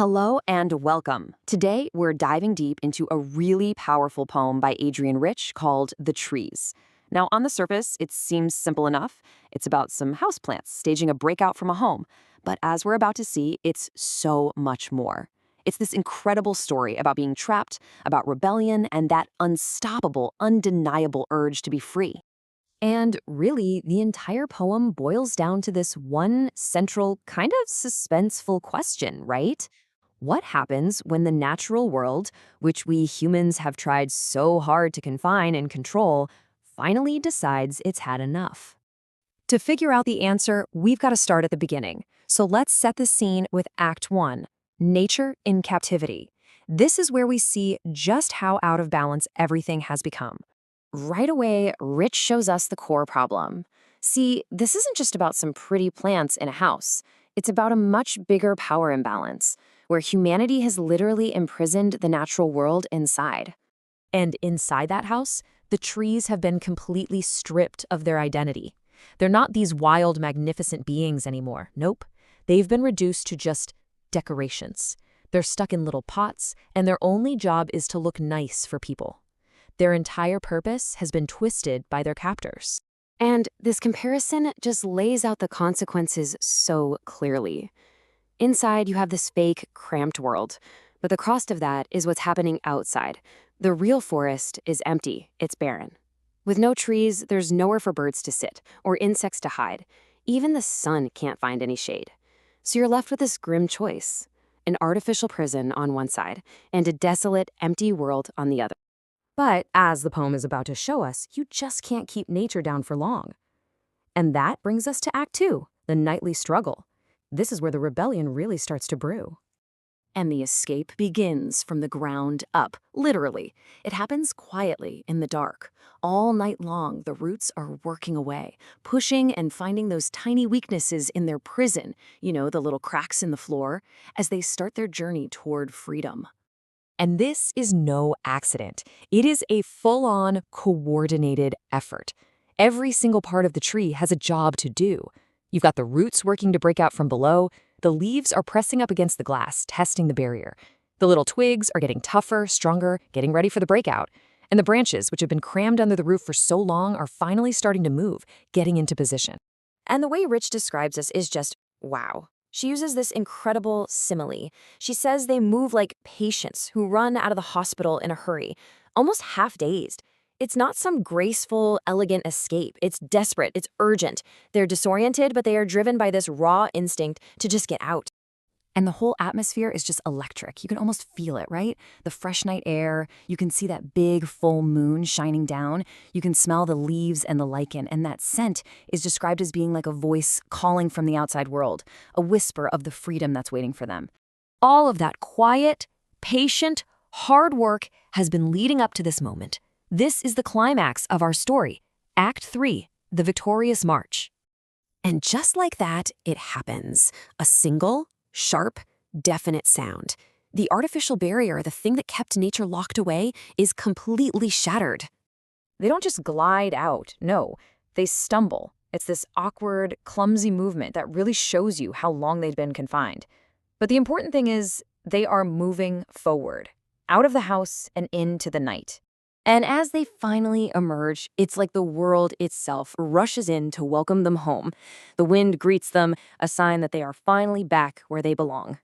Hello and welcome. Today, we're diving deep into a really powerful poem by Adrienne Rich called The Trees. Now, on the surface, it seems simple enough. It's about some houseplants staging a breakout from a home. But as we're about to see, it's so much more. It's this incredible story about being trapped, about rebellion, and that unstoppable, undeniable urge to be free. And really, the entire poem boils down to this one central, kind of suspenseful question, right? What happens when the natural world, which we humans have tried so hard to confine and control, finally decides it's had enough? To figure out the answer, we've got to start at the beginning. So let's set the scene with Act 1, Nature in Captivity. This is where we see just how out of balance everything has become. Right away, Rich shows us the core problem. See, this isn't just about some pretty plants in a house. It's about a much bigger power imbalance, where humanity has literally imprisoned the natural world inside. And inside that house, the trees have been completely stripped of their identity. They're not these wild, magnificent beings anymore. Nope. They've been reduced to just decorations. They're stuck in little pots, and their only job is to look nice for people. Their entire purpose has been twisted by their captors. And this comparison just lays out the consequences so clearly. Inside, you have this fake, cramped world, but the cost of that is what's happening outside. The real forest is empty, it's barren. With no trees, there's nowhere for birds to sit or insects to hide. Even the sun can't find any shade. So you're left with this grim choice: an artificial prison on one side and a desolate, empty world on the other. But as the poem is about to show us, you just can't keep nature down for long. And that brings us to Act 2, the nightly struggle. This is where the rebellion really starts to brew. And the escape begins from the ground up, literally. It happens quietly in the dark. All night long, the roots are working away, pushing and finding those tiny weaknesses in their prison, the little cracks in the floor, as they start their journey toward freedom. And this is no accident. It is a full-on, coordinated effort. Every single part of the tree has a job to do. You've got the roots working to break out from below. The leaves are pressing up against the glass, testing the barrier. The little twigs are getting tougher, stronger, getting ready for the breakout. And the branches, which have been crammed under the roof for so long, are finally starting to move, getting into position. And the way Rich describes this is just wow. She uses this incredible simile. She says they move like patients who run out of the hospital in a hurry, almost half-dazed. It's not some graceful, elegant escape. It's desperate. It's urgent. They're disoriented, but they are driven by this raw instinct to just get out. And the whole atmosphere is just electric. You can almost feel it, right? The fresh night air. You can see that big, full moon shining down. You can smell the leaves and the lichen. And that scent is described as being like a voice calling from the outside world, a whisper of the freedom that's waiting for them. All of that quiet, patient, hard work has been leading up to this moment. This is the climax of our story, Act 3, The Victorious March. And just like that, it happens. A single, sharp, definite sound. The artificial barrier, the thing that kept nature locked away, is completely shattered. They don't just glide out, no, they stumble. It's this awkward, clumsy movement that really shows you how long they'd been confined. But the important thing is they are moving forward, out of the house and into the night. And as they finally emerge, it's like the world itself rushes in to welcome them home. The wind greets them, a sign that they are finally back where they belong.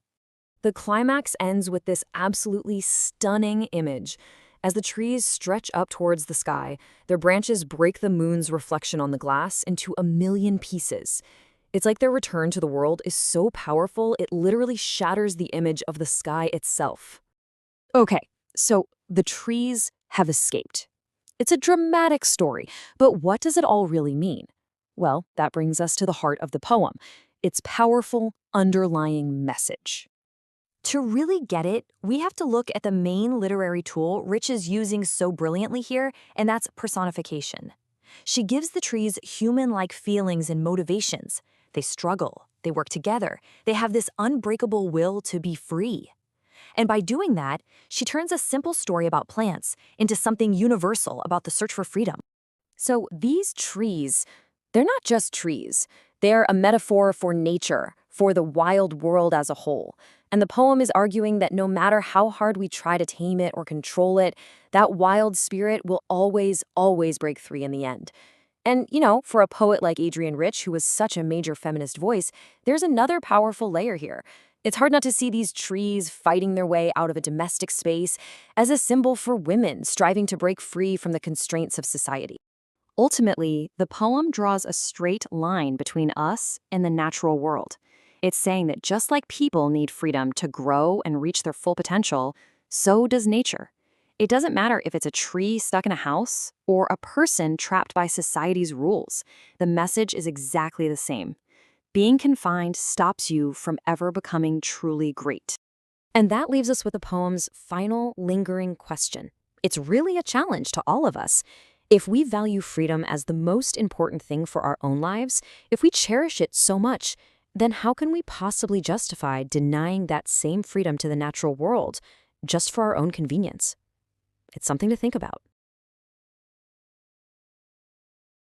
The climax ends with this absolutely stunning image. As the trees stretch up towards the sky, their branches break the moon's reflection on the glass into a million pieces. It's like their return to the world is so powerful, it literally shatters the image of the sky itself. Okay, so the trees have escaped. It's a dramatic story, but what does it all really mean? Well, that brings us to the heart of the poem, its powerful underlying message. To really get it, we have to look at the main literary tool Rich is using so brilliantly here, and that's personification. She gives the trees human-like feelings and motivations. They struggle, they work together, they have this unbreakable will to be free. And by doing that, she turns a simple story about plants into something universal about the search for freedom. So these trees, they're not just trees. They're a metaphor for nature, for the wild world as a whole. And the poem is arguing that no matter how hard we try to tame it or control it, that wild spirit will always, always break free in the end. And, for a poet like Adrienne Rich, who was such a major feminist voice, there's another powerful layer here. It's hard not to see these trees fighting their way out of a domestic space as a symbol for women striving to break free from the constraints of society. Ultimately, the poem draws a straight line between us and the natural world. It's saying that just like people need freedom to grow and reach their full potential, so does nature. It doesn't matter if it's a tree stuck in a house or a person trapped by society's rules. The message is exactly the same. Being confined stops you from ever becoming truly great. And that leaves us with the poem's final lingering question. It's really a challenge to all of us. If we value freedom as the most important thing for our own lives, if we cherish it so much, then how can we possibly justify denying that same freedom to the natural world just for our own convenience? It's something to think about.